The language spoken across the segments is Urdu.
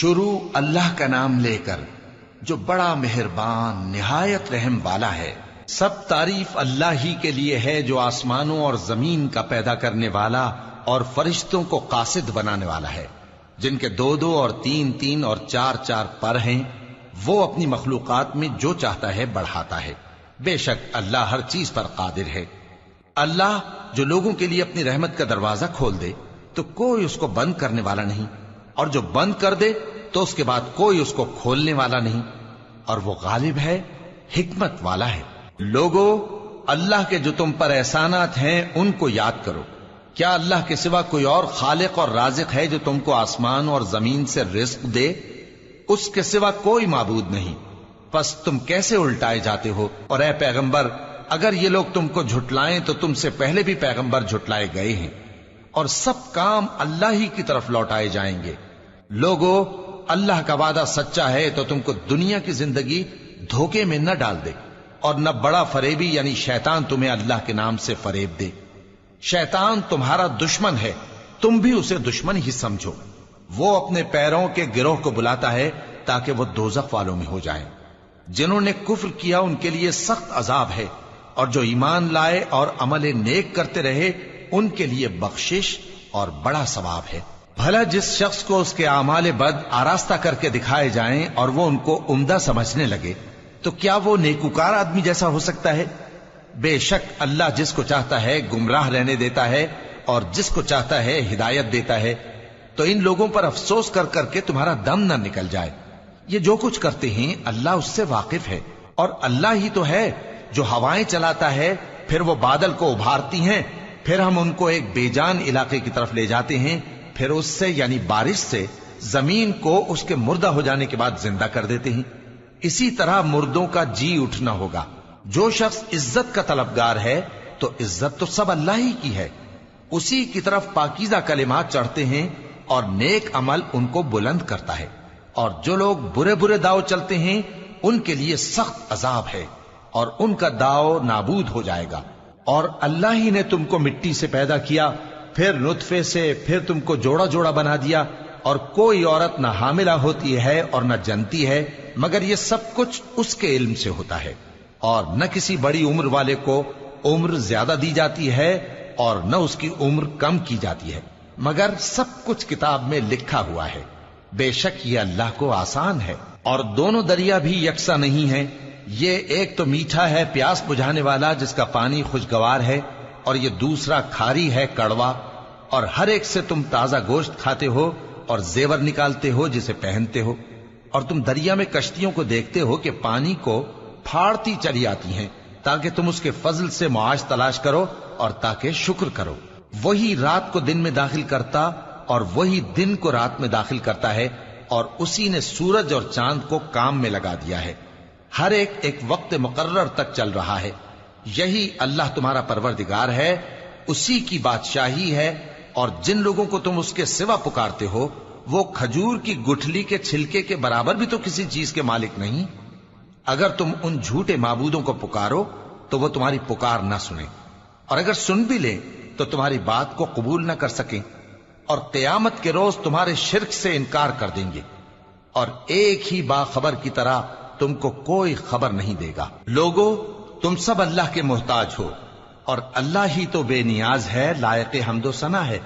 شروع اللہ کا نام لے کر جو بڑا مہربان نہایت رحم والا ہے۔ سب تعریف اللہ ہی کے لیے ہے جو آسمانوں اور زمین کا پیدا کرنے والا اور فرشتوں کو قاصد بنانے والا ہے، جن کے 2 اور 3 اور 4 پر ہیں۔ وہ اپنی مخلوقات میں جو چاہتا ہے بڑھاتا ہے، بے شک اللہ ہر چیز پر قادر ہے۔ اللہ جو لوگوں کے لیے اپنی رحمت کا دروازہ کھول دے تو کوئی اس کو بند کرنے والا نہیں، اور جو بند کر دے تو اس کے بعد کوئی اس کو کھولنے والا نہیں، اور وہ غالب ہے، حکمت والا ہے۔ لوگو، اللہ کے جو تم پر احسانات ہیں ان کو یاد کرو۔ کیا اللہ کے سوا کوئی اور خالق اور رازق ہے جو تم کو آسمان اور زمین سے رزق دے؟ اس کے سوا کوئی معبود نہیں، پس تم کیسے الٹائے جاتے ہو؟ اور اے پیغمبر، اگر یہ لوگ تم کو جھٹلائیں تو تم سے پہلے بھی پیغمبر جھٹلائے گئے ہیں، اور سب کام اللہ ہی کی طرف لوٹائے جائیں گے۔ لوگو، اللہ کا وعدہ سچا ہے تو تم کو دنیا کی زندگی دھوکے میں نہ ڈال دے، اور نہ بڑا فریبی یعنی شیطان تمہیں اللہ کے نام سے فریب دے۔ شیطان تمہارا دشمن ہے، تم بھی اسے دشمن ہی سمجھو۔ وہ اپنے پیروں کے گروہ کو بلاتا ہے تاکہ وہ دوزخ والوں میں ہو جائیں۔ جنہوں نے کفر کیا ان کے لیے سخت عذاب ہے، اور جو ایمان لائے اور عمل نیک کرتے رہے ان کے لیے بخشش اور بڑا ثواب ہے۔ بھلا جس شخص کو اس کے اعمال بد آراستہ کر کے دکھائے جائیں اور وہ ان کو عمدہ سمجھنے لگے تو کیا وہ نیکوکار آدمی جیسا ہو سکتا ہے؟ بے شک اللہ جس کو چاہتا ہے گمراہ رہنے دیتا ہے اور جس کو چاہتا ہے ہدایت دیتا ہے۔ تو ان لوگوں پر افسوس کر کر کے تمہارا دم نہ نکل جائے۔ یہ جو کچھ کرتے ہیں اللہ اس سے واقف ہے، اور اللہ ہی تو ہے جو ہوائیں چلاتا ہے، پھر وہ بادل کو ابھارتی ہیں، پھر ہم ان کو ایک بے جان علاقے کی طرف لے جاتے ہیں، پھر اس سے یعنی بارش سے زمین کو اس کے مردہ ہو جانے کے بعد زندہ کر دیتے ہیں۔ اسی طرح مردوں کا جی اٹھنا ہوگا۔ جو شخص عزت کا طلبگار ہے تو عزت تو سب اللہ ہی کی ہے، اسی کی طرف پاکیزہ کلمات چڑھتے ہیں اور نیک عمل ان کو بلند کرتا ہے، اور جو لوگ برے برے داؤ چلتے ہیں ان کے لیے سخت عذاب ہے، اور ان کا داؤ نابود ہو جائے گا۔ اور اللہ ہی نے تم کو مٹی سے پیدا کیا، پھر نطفے سے، پھر تم کو جوڑا جوڑا بنا دیا، اور کوئی عورت نہ حاملہ ہوتی ہے اور نہ جنتی ہے مگر یہ سب کچھ اس کے علم سے ہوتا ہے، اور نہ کسی بڑی عمر والے کو عمر زیادہ دی جاتی ہے اور نہ اس کی عمر کم کی جاتی ہے، مگر سب کچھ کتاب میں لکھا ہوا ہے۔ بے شک یہ اللہ کو آسان ہے۔ اور دونوں دریا بھی یکساں نہیں ہیں، یہ ایک تو میٹھا ہے پیاس بجھانے والا جس کا پانی خوشگوار ہے، اور یہ دوسرا کھاری ہے کڑوا، اور ہر ایک سے تم تازہ گوشت کھاتے ہو اور زیور نکالتے ہو جسے پہنتے ہو۔ اور تم دریا میں کشتیوں کو دیکھتے ہو کہ پانی کو پھاڑتی چلی آتی ہیں تاکہ تم اس کے فضل سے معاش تلاش کرو اور تاکہ شکر کرو۔ وہی رات کو دن میں داخل کرتا اور وہی دن کو رات میں داخل کرتا ہے، اور اسی نے سورج اور چاند کو کام میں لگا دیا ہے، ہر ایک ایک وقت مقرر تک چل رہا ہے۔ یہی اللہ تمہارا پروردگار ہے، اسی کی بادشاہی ہے، اور جن لوگوں کو تم اس کے سوا پکارتے ہو وہ کھجور کی گٹھلی کے چھلکے کے برابر بھی تو کسی چیز کے مالک نہیں۔ اگر تم ان جھوٹے معبودوں کو پکارو تو وہ تمہاری پکار نہ سنیں، اور اگر سن بھی لیں تو تمہاری بات کو قبول نہ کر سکیں، اور قیامت کے روز تمہارے شرک سے انکار کر دیں گے، اور ایک ہی باخبر کی طرح تم کو کوئی خبر نہیں دے گا۔ لوگو، تم سب اللہ کے محتاج ہو، اور اللہ ہی تو بے نیاز ہے، لائق حمد و ثنا ہے۔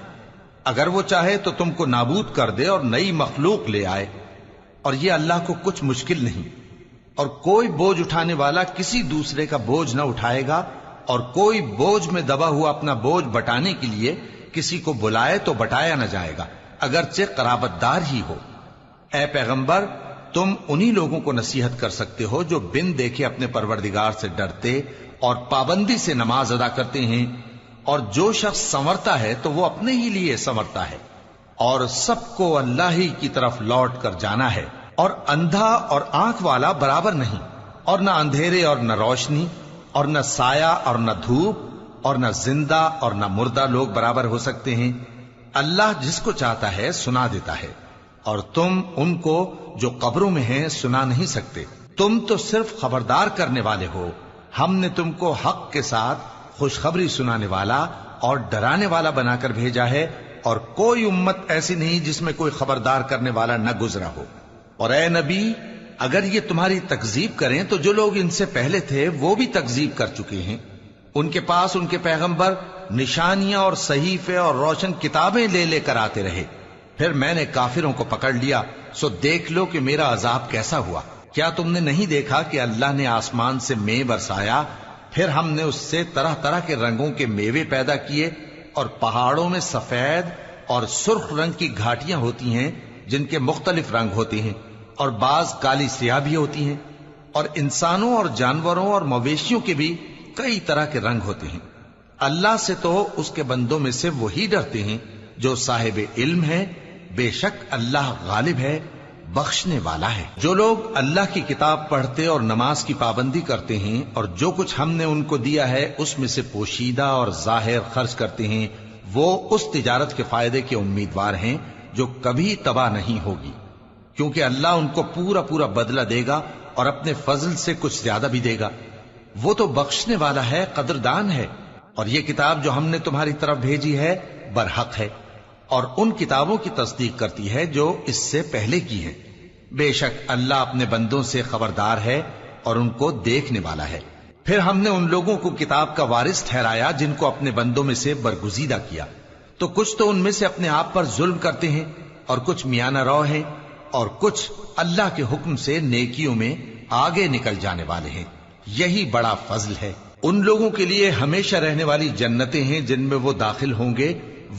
اگر وہ چاہے تو تم کو نابود کر دے اور نئی مخلوق لے آئے، اور یہ اللہ کو کچھ مشکل نہیں۔ اور کوئی بوجھ اٹھانے والا کسی دوسرے کا بوجھ نہ اٹھائے گا، اور کوئی بوجھ میں دبا ہوا اپنا بوجھ بٹانے کے لیے کسی کو بلائے تو بٹایا نہ جائے گا، اگرچہ قرابت دار ہی ہو۔ اے پیغمبر، تم انہی لوگوں کو نصیحت کر سکتے ہو جو بن دیکھے اپنے پروردگار سے ڈرتے اور پابندی سے نماز ادا کرتے ہیں، اور جو شخص سنورتا ہے تو وہ اپنے ہی لیے سنورتا ہے، اور سب کو اللہ ہی کی طرف لوٹ کر جانا ہے۔ اور اندھا اور آنکھ والا برابر نہیں، اور نہ اندھیرے اور نہ روشنی، اور نہ سایہ اور نہ دھوپ، اور نہ زندہ اور نہ مردہ لوگ برابر ہو سکتے ہیں۔ اللہ جس کو چاہتا ہے سنا دیتا ہے، اور تم ان کو جو قبروں میں ہیں سنا نہیں سکتے۔ تم تو صرف خبردار کرنے والے ہو، ہم نے تم کو حق کے ساتھ خوشخبری سنانے والا اور ڈرانے والا بنا کر بھیجا ہے، اور کوئی امت ایسی نہیں جس میں کوئی خبردار کرنے والا نہ گزرا ہو۔ اور اے نبی، اگر یہ تمہاری تکذیب کریں تو جو لوگ ان سے پہلے تھے وہ بھی تکذیب کر چکے ہیں۔ ان کے پاس ان کے پیغمبر نشانیاں اور صحیفے اور روشن کتابیں لے لے کر آتے رہے، پھر میں نے کافروں کو پکڑ لیا، سو دیکھ لو کہ میرا عذاب کیسا ہوا۔ کیا تم نے نہیں دیکھا کہ اللہ نے آسمان سے مے برسایا، پھر ہم نے اس سے طرح طرح کے رنگوں کے میوے پیدا کیے، اور پہاڑوں میں سفید اور سرخ رنگ کی گھاٹیاں ہوتی ہیں جن کے مختلف رنگ ہوتے ہیں، اور بعض کالی سیاہ بھی ہوتی ہیں، اور انسانوں اور جانوروں اور مویشیوں کے بھی کئی طرح کے رنگ ہوتے ہیں۔ اللہ سے تو اس کے بندوں میں سے وہی ڈرتے ہیں جو صاحب علم ہے، بے شک اللہ غالب ہے، بخشنے والا ہے۔ جو لوگ اللہ کی کتاب پڑھتے اور نماز کی پابندی کرتے ہیں اور جو کچھ ہم نے ان کو دیا ہے اس میں سے پوشیدہ اور ظاہر خرچ کرتے ہیں، وہ اس تجارت کے فائدے کے امیدوار ہیں جو کبھی تباہ نہیں ہوگی، کیونکہ اللہ ان کو پورا پورا بدلہ دے گا اور اپنے فضل سے کچھ زیادہ بھی دے گا۔ وہ تو بخشنے والا ہے، قدردان ہے۔ اور یہ کتاب جو ہم نے تمہاری طرف بھیجی ہے برحق ہے، اور ان کتابوں کی تصدیق کرتی ہے جو اس سے پہلے کی ہے۔ بے شک اللہ اپنے بندوں سے خبردار ہے اور ان کو دیکھنے والا ہے۔ پھر ہم نے ان لوگوں کو کتاب کا وارث ٹھہرایا جن کو اپنے بندوں میں سے برگزیدہ کیا، تو کچھ تو ان میں سے اپنے آپ پر ظلم کرتے ہیں اور کچھ میانہ رو ہیں، اور کچھ اللہ کے حکم سے نیکیوں میں آگے نکل جانے والے ہیں۔ یہی بڑا فضل ہے۔ ان لوگوں کے لیے ہمیشہ رہنے والی جنتیں ہیں جن میں وہ داخل ہوں گے،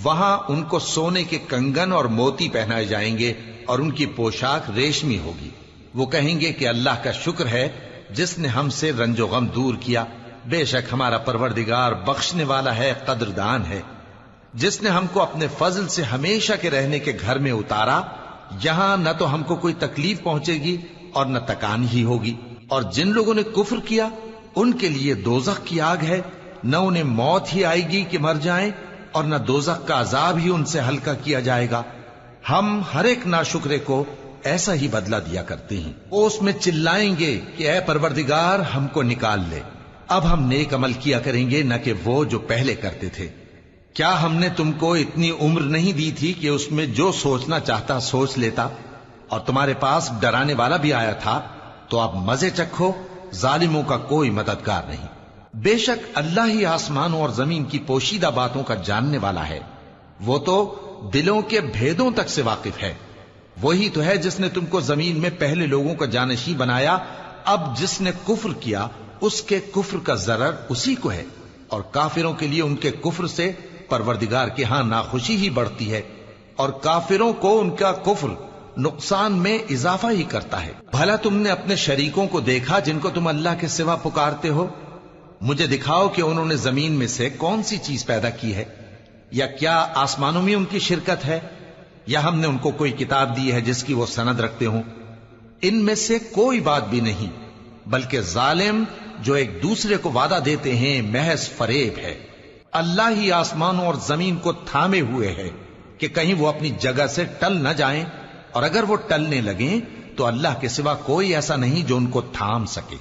وہاں ان کو سونے کے کنگن اور موتی پہنائے جائیں گے اور ان کی پوشاک ریشمی ہوگی۔ وہ کہیں گے کہ اللہ کا شکر ہے جس نے ہم سے رنج و غم دور کیا، بے شک ہمارا پروردگار بخشنے والا ہے، قدردان ہے۔ جس نے ہم کو اپنے فضل سے ہمیشہ کے رہنے کے گھر میں اتارا، یہاں نہ تو ہم کو کوئی تکلیف پہنچے گی اور نہ تکان ہی ہوگی۔ اور جن لوگوں نے کفر کیا ان کے لیے دوزخ کی آگ ہے، نہ انہیں موت ہی آئے گی کہ مر جائیں، اور نہ دوزخ کا عذاب ہی ان سے ہلکا کیا جائے گا۔ ہم ہر ایک ناشکرے کو ایسا ہی بدلہ دیا کرتے ہیں۔ وہ اس میں چلائیں گے کہ اے پروردگار ہم کو نکال لے، اب ہم نیک عمل کیا کریں گے نہ کہ وہ جو پہلے کرتے تھے۔ کیا ہم نے تم کو اتنی عمر نہیں دی تھی کہ اس میں جو سوچنا چاہتا سوچ لیتا، اور تمہارے پاس ڈرانے والا بھی آیا تھا؟ تو اب مزے چکھو، ظالموں کا کوئی مددگار نہیں۔ بے شک اللہ ہی آسمانوں اور زمین کی پوشیدہ باتوں کا جاننے والا ہے، وہ تو دلوں کے بھیدوں تک سے واقف ہے۔ وہی تو ہے جس نے تم کو زمین میں پہلے لوگوں کا جانشیں بنایا، اب جس نے کفر کیا اس کے کفر کا ضرر اسی کو ہے، اور کافروں کے لیے ان کے کفر سے پروردگار کے ہاں ناخوشی ہی بڑھتی ہے، اور کافروں کو ان کا کفر نقصان میں اضافہ ہی کرتا ہے۔ بھلا تم نے اپنے شریکوں کو دیکھا جن کو تم اللہ کے سوا پکارتے ہو؟ مجھے دکھاؤ کہ انہوں نے زمین میں سے کون سی چیز پیدا کی ہے، یا کیا آسمانوں میں ان کی شرکت ہے، یا ہم نے ان کو کوئی کتاب دی ہے جس کی وہ سند رکھتے ہوں؟ ان میں سے کوئی بات بھی نہیں، بلکہ ظالم جو ایک دوسرے کو وعدہ دیتے ہیں محض فریب ہے۔ اللہ ہی آسمانوں اور زمین کو تھامے ہوئے ہے کہ کہیں وہ اپنی جگہ سے ٹل نہ جائیں، اور اگر وہ ٹلنے لگیں تو اللہ کے سوا کوئی ایسا نہیں جو ان کو تھام سکے۔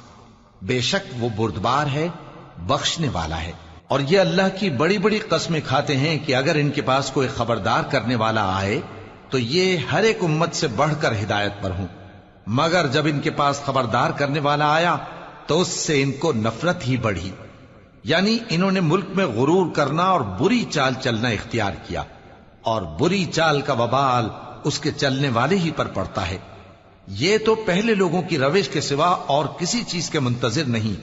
بے شک وہ بردبار ہے، بخشنے والا ہے۔ اور یہ اللہ کی بڑی بڑی قسمیں کھاتے ہیں کہ اگر ان کے پاس کوئی خبردار کرنے والا آئے تو یہ ہر ایک امت سے بڑھ کر ہدایت پر ہوں، مگر جب ان کے پاس خبردار کرنے والا آیا تو اس سے ان کو نفرت ہی بڑھی، یعنی انہوں نے ملک میں غرور کرنا اور بری چال چلنا اختیار کیا، اور بری چال کا وبال اس کے چلنے والے ہی پر پڑتا ہے۔ یہ تو پہلے لوگوں کی روش کے سوا اور کسی چیز کے منتظر نہیں،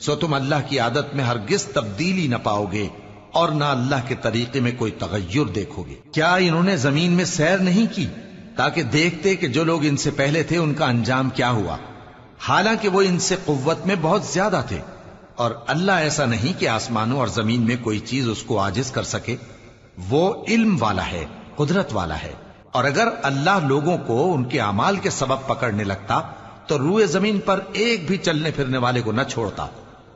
سو تم اللہ کی عادت میں ہرگز تبدیلی نہ پاؤ گے اور نہ اللہ کے طریقے میں کوئی تغیر دیکھو گے۔ کیا انہوں نے زمین میں سیر نہیں کی تاکہ دیکھتے کہ جو لوگ ان سے پہلے تھے ان کا انجام کیا ہوا، حالانکہ وہ ان سے قوت میں بہت زیادہ تھے؟ اور اللہ ایسا نہیں کہ آسمانوں اور زمین میں کوئی چیز اس کو عاجز کر سکے، وہ علم والا ہے، قدرت والا ہے۔ اور اگر اللہ لوگوں کو ان کے اعمال کے سبب پکڑنے لگتا تو روئے زمین پر ایک بھی چلنے پھرنے والے کو نہ چھوڑتا،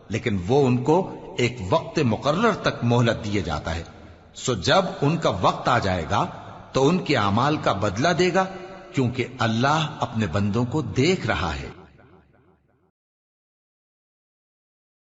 لیکن وہ ان کو ایک وقت مقرر تک مہلت دیے جاتا ہے، سو جب ان کا وقت آ جائے گا تو ان کے اعمال کا بدلہ دے گا، کیونکہ اللہ اپنے بندوں کو دیکھ رہا ہے۔